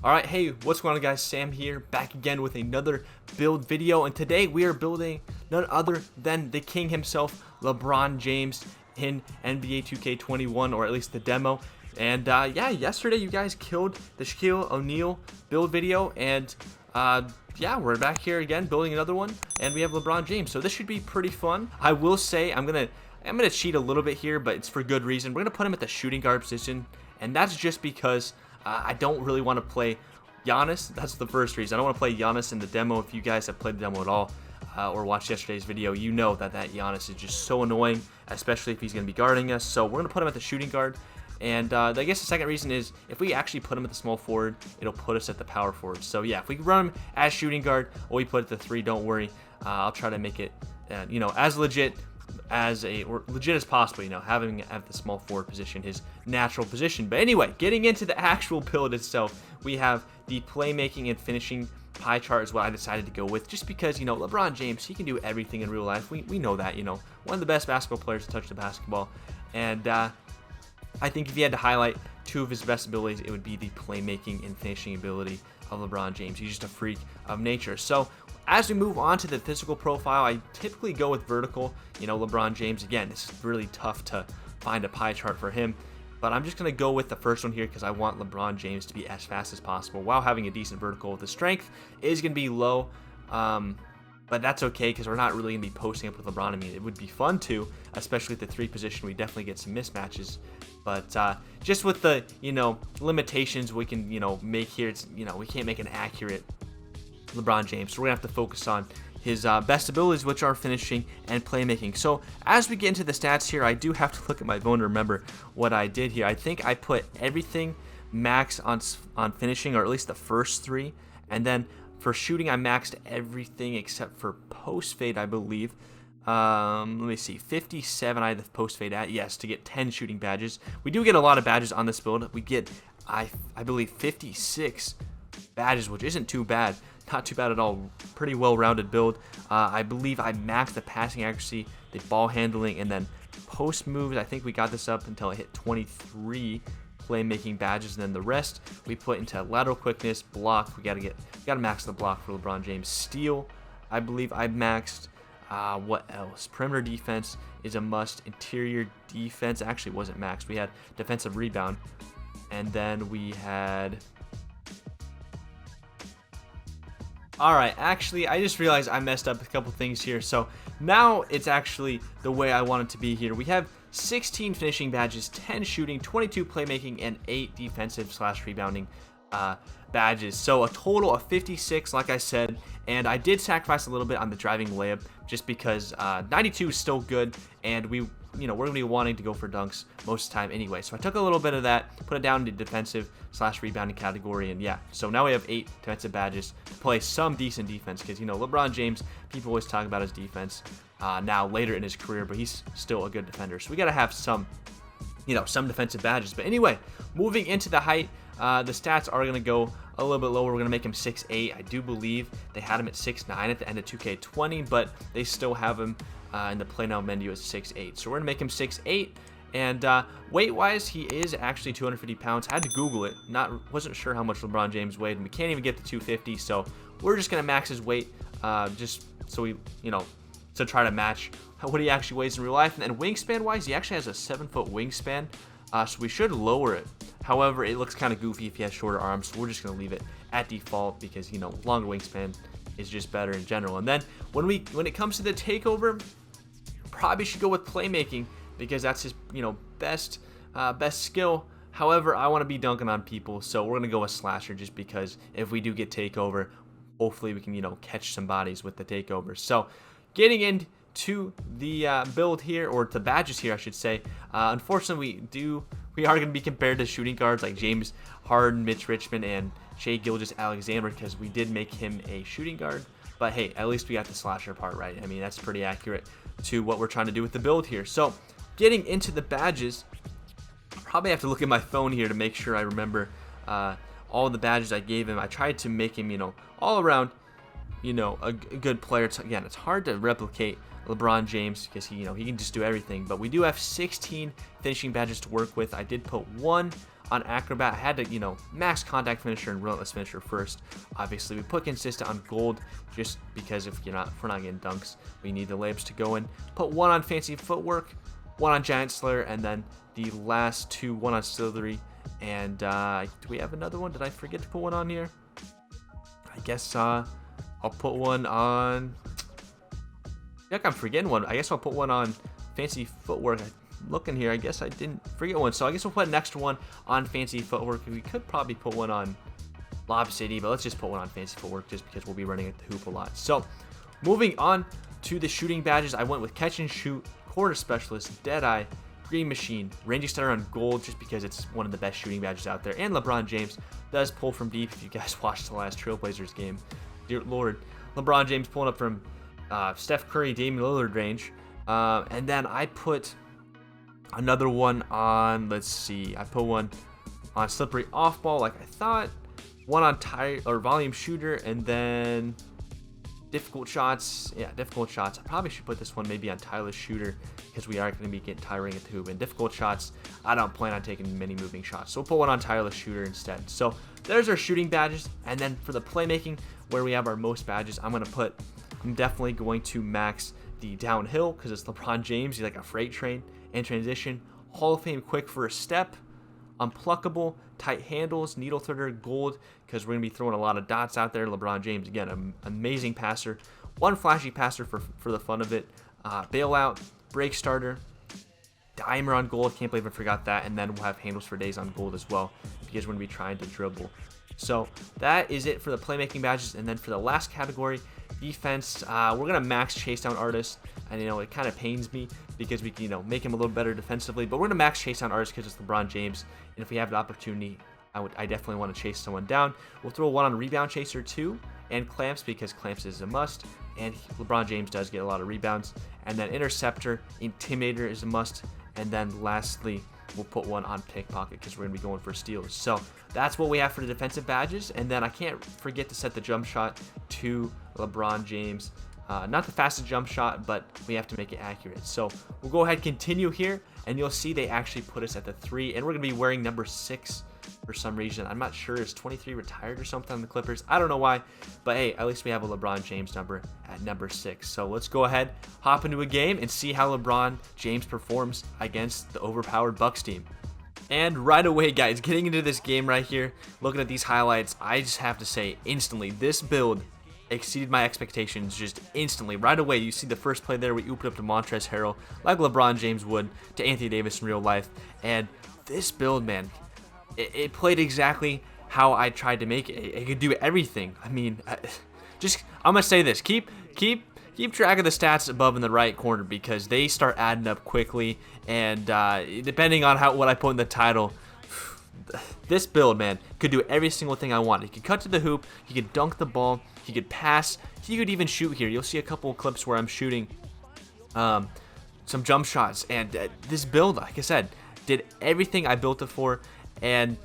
Alright, hey, what's going on guys? Sam here, back again with another build video, and today we are building none other than the king himself, LeBron James, in NBA 2K21, or at least the demo. And yeah, yesterday you guys killed the Shaquille O'Neal build video, and yeah, we're back here again building another one, and we have LeBron James, so this should be pretty fun. I will say I'm gonna cheat a little bit here, but it's for good reason. We're gonna put him at the shooting guard position, and that's just because I don't really want to play Giannis. That's the first reason. I don't want to play Giannis in the demo. If you guys have played the demo at all or watched yesterday's video, you know that Giannis is just so annoying, especially if he's going to be guarding us. So we're going to put him at the shooting guard. And I guess the second reason is if we actually put him at the small forward, it'll put us at the power forward. So yeah, if we run him as shooting guard or we put it at the 3, don't worry. I'll try to make it, as legit as possible, having at the small forward position, his natural position. But anyway, getting into the actual build itself, we have the playmaking and finishing pie chart is what I decided to go with, just because, LeBron James, he can do everything in real life. We know that, one of the best basketball players to touch the basketball. And I think if you had to highlight 2 of his best abilities, it would be the playmaking and finishing ability of LeBron James. He's just a freak of nature. So as we move on to the physical profile, I typically go with vertical. LeBron James, again, it's really tough to find a pie chart for him, but I'm just going to go with the first one here because I want LeBron James to be as fast as possible while having a decent vertical. The strength is going to be low, but that's okay because we're not really going to be posting up with LeBron. I mean, it would be fun to, especially at the 3 position. We definitely get some mismatches, but just with the, limitations we can, make here, it's, we can't make an accurate LeBron James. So we're gonna have to focus on his best abilities, which are finishing and playmaking. So as we get into the stats here, I do have to look at my phone to remember what I did here. I think I put everything max on finishing, or at least the first 3, and then for shooting I maxed everything except for post fade, I believe. Let me see, 57 I had the post fade at, yes, to get 10 shooting badges. We do get a lot of badges on this build. We get I believe 56 badges, which isn't too bad. Not too bad at all. Pretty well-rounded build. I believe I maxed the passing accuracy, the ball handling, and then post moves. I think we got this up until I hit 23 playmaking badges, and then the rest we put into lateral quickness, block. We gotta max the block for LeBron James. Steal, I believe I maxed. What else? Perimeter defense is a must. Interior defense actually wasn't maxed. We had defensive rebound, and then we had. Alright, actually, I just realized I messed up a couple things here. So now it's actually the way I want it to be here. We have 16 finishing badges, 10 shooting, 22 playmaking, and 8 defensive/rebounding badges. So a total of 56, like I said. And I did sacrifice a little bit on the driving layup just because 92 is still good, and we're going to be wanting to go for dunks most of the time anyway. So I took a little bit of that, put it down to defensive/rebounding category, and yeah. So now we have 8 defensive badges to play some decent defense because, LeBron James, people always talk about his defense now later in his career, but he's still a good defender. So we got to have some, some defensive badges. But anyway, moving into the height, the stats are going to go a little bit lower. We're going to make him 6'8". I do believe they had him at 6'9" at the end of 2K20, but they still have him in the play now menu as 6'8". So we're going to make him 6'8". And weight-wise, he is actually 250 pounds. I had to Google it. Wasn't sure how much LeBron James weighed, and we can't even get to 250. So we're just going to max his weight just so we, to try to match what he actually weighs in real life. And then wingspan-wise, he actually has a 7-foot wingspan, so we should lower it. However, it looks kind of goofy if he has shorter arms, so we're just going to leave it at default because, longer wingspan is just better in general. And then when it comes to the takeover, probably should go with playmaking because that's his, best skill. However, I want to be dunking on people, so we're going to go with slasher just because if we do get takeover, hopefully we can, catch some bodies with the takeover. So getting into the build here, or the badges here, I should say. Unfortunately, we are going to be compared to shooting guards like James Harden, Mitch Richmond, and Shai Gilgeous-Alexander because we did make him a shooting guard. But hey, at least we got the slasher part right. I mean, that's pretty accurate to what we're trying to do with the build here. So getting into the badges, I probably have to look at my phone here to make sure I remember all the badges I gave him. I tried to make him, all around, a good player. Again, it's hard to replicate LeBron James because he can just do everything. But we do have 16 finishing badges to work with. I did put 1 on acrobat. I had to, max contact finisher and relentless finisher first. Obviously, we put consistent on gold just because if we're not getting dunks, we need the layups to go in. Put 1 on fancy footwork, 1 on giant slayer, and then the last 2, 1 on slithery. And do we have another one? Did I forget to put one on here? I guess I'll put one on. I feel like I'm forgetting one. I guess I'll put one on fancy footwork. Looking here, I guess I didn't forget one, so I guess we'll put an extra one on fancy footwork. We could probably put one on Lob City, but let's just put one on fancy footwork just because we'll be running at the hoop a lot. So moving on to the shooting badges, I went with catch and shoot, quarter specialist, deadeye, green machine, range extender on gold just because it's one of the best shooting badges out there, and LeBron James does pull from deep. If you guys watched the last Trailblazers game, dear Lord, LeBron James pulling up from Steph Curry, Damian Lillard range. And then I put another one on, let's see, I put one on slippery off ball like I thought, one on tire or volume shooter, and then difficult shots. Yeah, difficult shots. I probably should put this one maybe on tireless shooter because we are going to be getting tiring at the hoop. And difficult shots, I don't plan on taking many moving shots, so we'll put one on tireless shooter instead. So there's our shooting badges. And then for the playmaking, where we have our most badges, I'm definitely going to max the downhill because it's LeBron James. He's like a freight train. And transition, Hall of Fame quick for a step, unpluckable, tight handles, needle threader, gold, because we're going to be throwing a lot of dots out there. LeBron James, again, an amazing passer. One flashy passer for the fun of it. Bailout, break starter, dimer on gold. Can't believe I forgot that. And then we'll have handles for days on gold as well because we're going to be trying to dribble. So that is it for the playmaking badges. And then for the last category, defense, we're going to max chase down artists. And, it kind of pains me because we can, make him a little better defensively. But we're going to max chase down artists because it's LeBron James. And if we have the opportunity, I definitely want to chase someone down. We'll throw one on rebound chaser too and clamps because clamps is a must. And LeBron James does get a lot of rebounds. And then interceptor, intimidator is a must. And then lastly, we'll put one on pickpocket because we're going to be going for steals. So that's what we have for the defensive badges. And then I can't forget to set the jump shot to LeBron James. Not the fastest jump shot, but we have to make it accurate. So we'll go ahead and continue here, and you'll see they actually put us at the 3, and we're going to be wearing number 6 for some reason. I'm not sure. Is 23 retired or something on the Clippers? I don't know why, but hey, at least we have a LeBron James number at number 6. So let's go ahead, hop into a game, and see how LeBron James performs against the overpowered Bucks team. And right away, guys, getting into this game right here, looking at these highlights, I just have to say instantly, this build exceeded my expectations just instantly. Right away, you see the first play there, we opened up to Montrezl Harrell like LeBron James would to Anthony Davis in real life. And this build, man, it played exactly how I tried to make it. It could do everything. I mean, I'm gonna say this: keep track of the stats above in the right corner because they start adding up quickly. And depending on what I put in the title, this build, man, could do every single thing I want. He could cut to the hoop, he could dunk the ball, he could pass, he could even shoot here. You'll see a couple of clips where I'm shooting some jump shots. And this build, like I said, did everything I built it for, and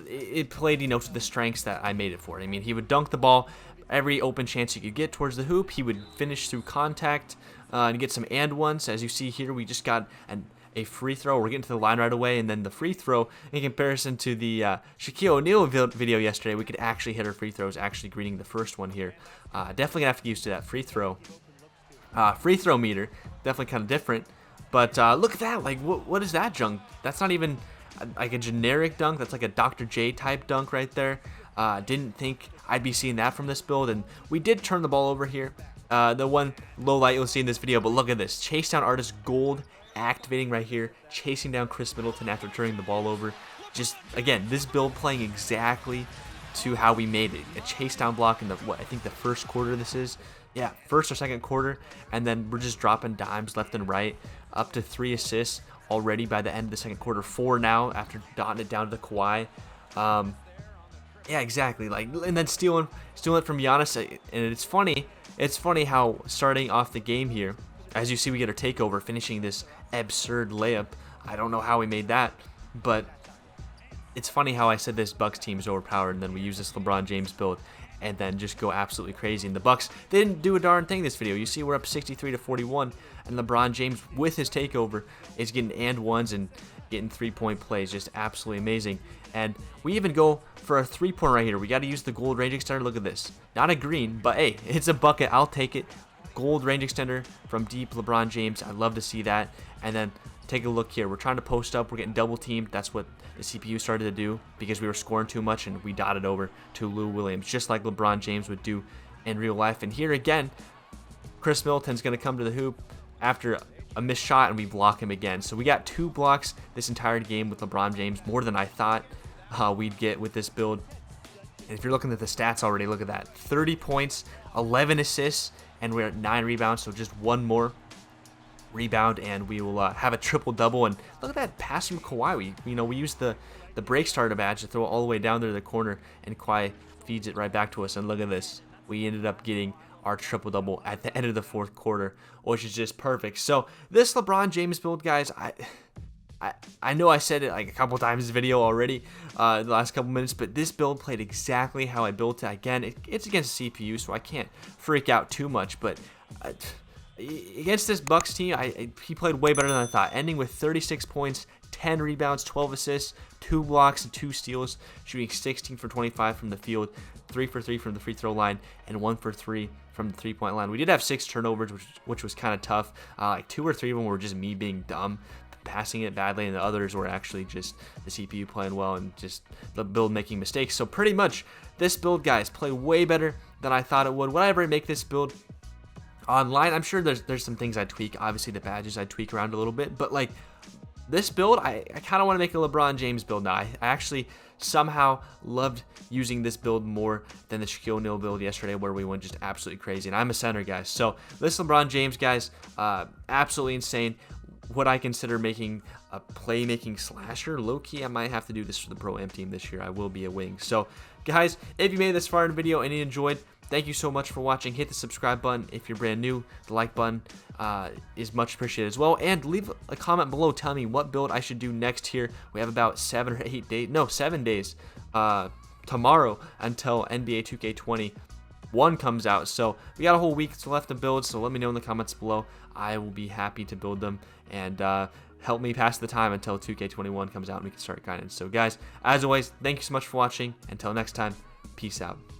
it played, to the strengths that I made it for. I mean, he would dunk the ball every open chance he could get towards the hoop. He would finish through contact and get some and ones. As you see here, we just got a free throw. We're getting to the line right away, and then the free throw, in comparison to the Shaquille O'Neal video yesterday, we could actually hit our free throws, actually greeting the first one here. Definitely gonna have to get used to that free throw meter. Definitely kind of different. But look at that. Like, what is that junk? That's not even like a generic dunk. That's like a Dr. J type dunk right there. Didn't think I'd be seeing that from this build, and we did turn the ball over here. The one low light you'll see in this video, but look at this. Chase down artist gold activating right here, chasing down Chris Middleton after turning the ball over. Just, again, this build playing exactly to how we made it. A chase down block in I think the first quarter this is. Yeah, first or second quarter, and then we're just dropping dimes left and right, up to 3 assists already by the end of the second quarter, 4 now after dotting it down to the Kawhi. Yeah, exactly. Like, and then stealing it from Giannis, and it's funny how starting off the game here, as you see, we get a takeover, finishing this absurd layup. I don't know how we made that, but it's funny how I said this Bucks team is overpowered, and then we use this LeBron James build, and then just go absolutely crazy. And the Bucks, they didn't do a darn thing this video. You see, we're up 63-41, and LeBron James, with his takeover, is getting and ones and getting 3-point plays, just absolutely amazing. And we even go for a 3-point right here. We got to use the gold range extender. Look at this. Not a green, but hey, it's a bucket. I'll take it. Gold range extender from deep LeBron James. I love to see that. And then take a look here. We're trying to post up. We're getting double teamed. That's what the CPU started to do because we were scoring too much, and we dotted over to Lou Williams, just like LeBron James would do in real life. And here again, Chris Middleton's going to come to the hoop after a missed shot, and we block him again. So we got 2 blocks this entire game with LeBron James, more than I thought we'd get with this build. And if you're looking at the stats already, look at that. 30 points, 11 assists, and we're at 9 rebounds, so just 1 more rebound, and we will have a triple-double. And look at that pass from Kawhi. We used the break starter badge to throw it all the way down there to the corner, and Kawhi feeds it right back to us. And look at this. We ended up getting our triple-double at the end of the 4th quarter, which is just perfect. So this LeBron James build, guys, I know I said it like a couple times in this video already the last couple minutes, but this build played exactly how I built it. Again, it's against CPU, so I can't freak out too much, but against this Bucks team, he played way better than I thought, ending with 36 points, 10 rebounds, 12 assists, 2 blocks, and 2 steals, shooting 16 for 25 from the field, 3 for 3 from the free throw line, and 1 for 3 from the 3-point line. We did have 6 turnovers, which was kind of tough. Like 2 or 3 of them were just me being dumb, passing it badly, and the others were actually just the CPU playing well and just the build making mistakes. So pretty much this build, guys, played way better than I thought it would. Would I ever make this build online? I'm sure there's some things I'd tweak. Obviously the badges I'd tweak around a little bit, but like this build, I kind of want to make a LeBron James build now. I actually somehow loved using this build more than the Shaquille O'Neal build yesterday, where we went just absolutely crazy. And I'm a center, guys. So this LeBron James, guys, absolutely insane. Would I consider making a playmaking slasher? Low-key, I might have to do this for the Pro-Am team this year. I will be a wing. So, guys, if you made it this far in the video and you enjoyed, thank you so much for watching. Hit the subscribe button if you're brand new. The like button is much appreciated as well. And leave a comment below telling me what build I should do next here. We have about 7 days tomorrow until NBA 2K21 comes out. So we got a whole week left to build. So let me know in the comments below. I will be happy to build them and help me pass the time until 2K21 comes out and we can start grinding. So guys, as always, thank you so much for watching. Until next time, peace out.